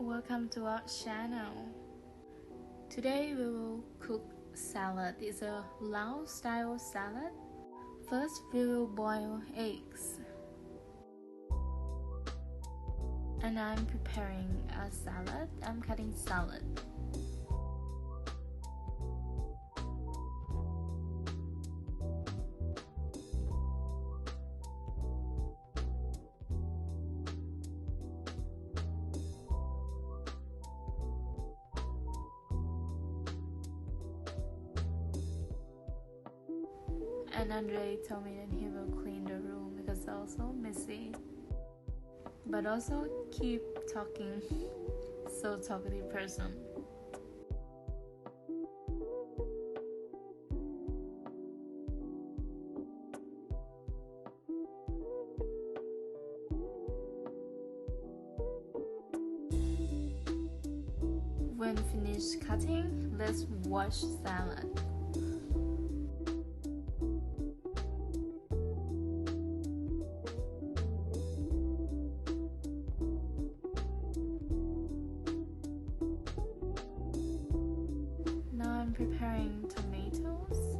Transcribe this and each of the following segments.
Welcome to our channel. Today we will cook salad. It's a Lao style salad. First we will boil eggs. And I'm preparing a salad. I'm cutting salad. And Andre told me that he will clean the room because it's also messy. But also keep talking. So talkative person. When finished cutting, let's wash salad. Now I'm preparing tomatoes.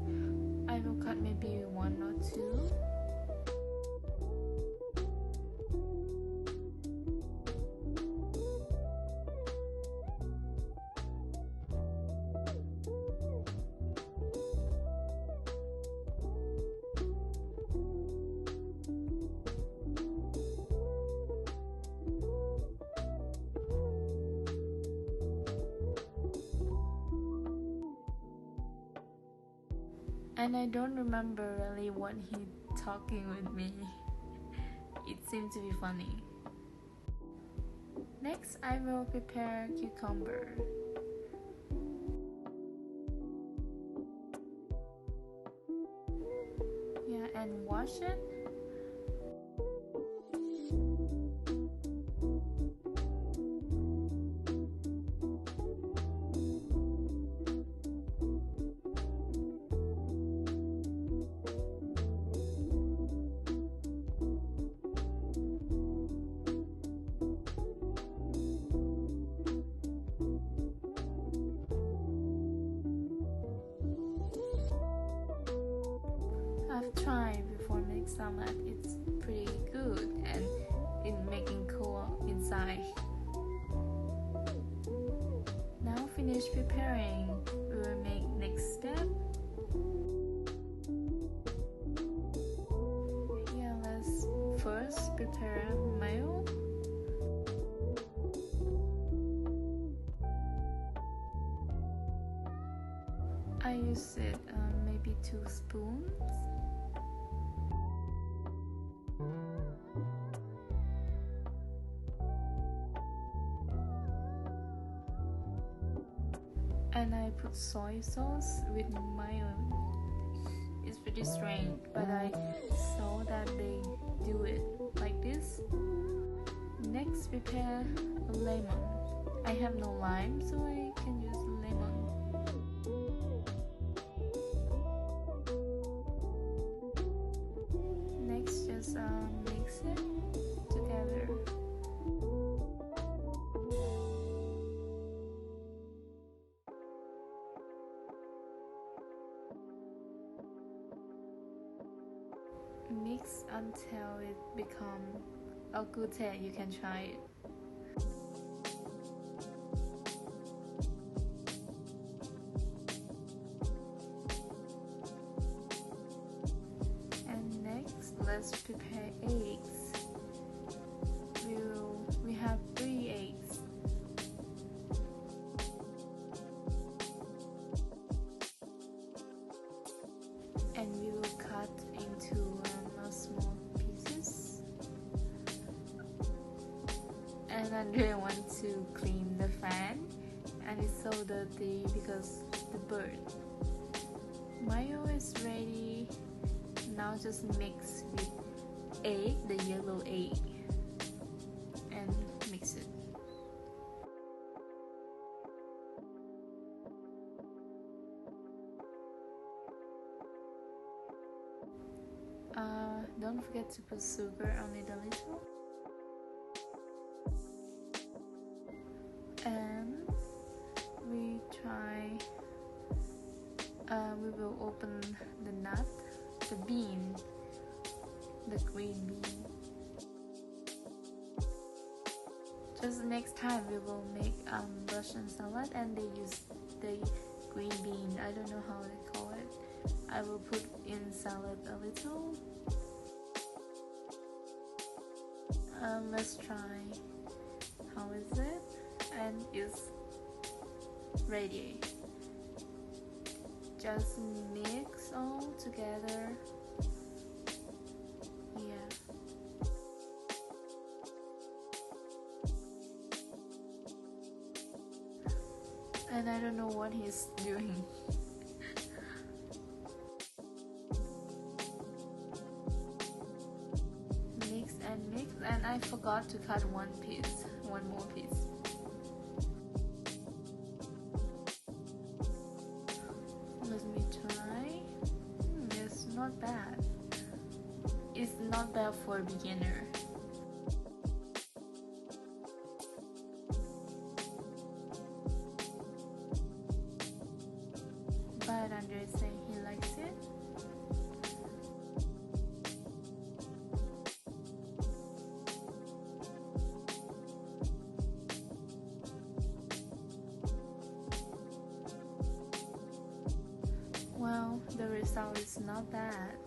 I will cut maybe 1 or 2. And I don't remember really what he talking with me. It seemed to be funny. Next, I will prepare cucumber. Yeah, and wash it. I've tried before make salad. It's pretty good and it making cool inside. Now finish preparing. We will make next step. Yeah, let's first prepare mayo. I use it maybe 2 spoons. And I put soy sauce with mayo. It's pretty strange, but I saw that they do it like this. Next, prepare a lemon. I have no lime, so I can use lemon. Next, just mix it together. Mix until it becomes a good taste. You can try it. And next, let's prepare eggs. We have 3 eggs. And we will cut into small pieces. And Andre wants to clean the fan, and it's so dirty because the bird. Mayo is ready. Now just mix with egg, the yellow egg, and mix it. Don't forget to put sugar on it a little. And we will open the nut, the bean, the green bean. Just next time we will make Russian salad and they use the green bean. I don't know how they call it. I will put in salad a little. Let's try. How is it? And it's ready. Just mix all together. Yeah. And I don't know what he's doing. Mix and mix, and I forgot to cut one more piece. Let me try. It's not bad. It's not bad for a beginner. But Andre saying he likes it. Well, the result is not bad.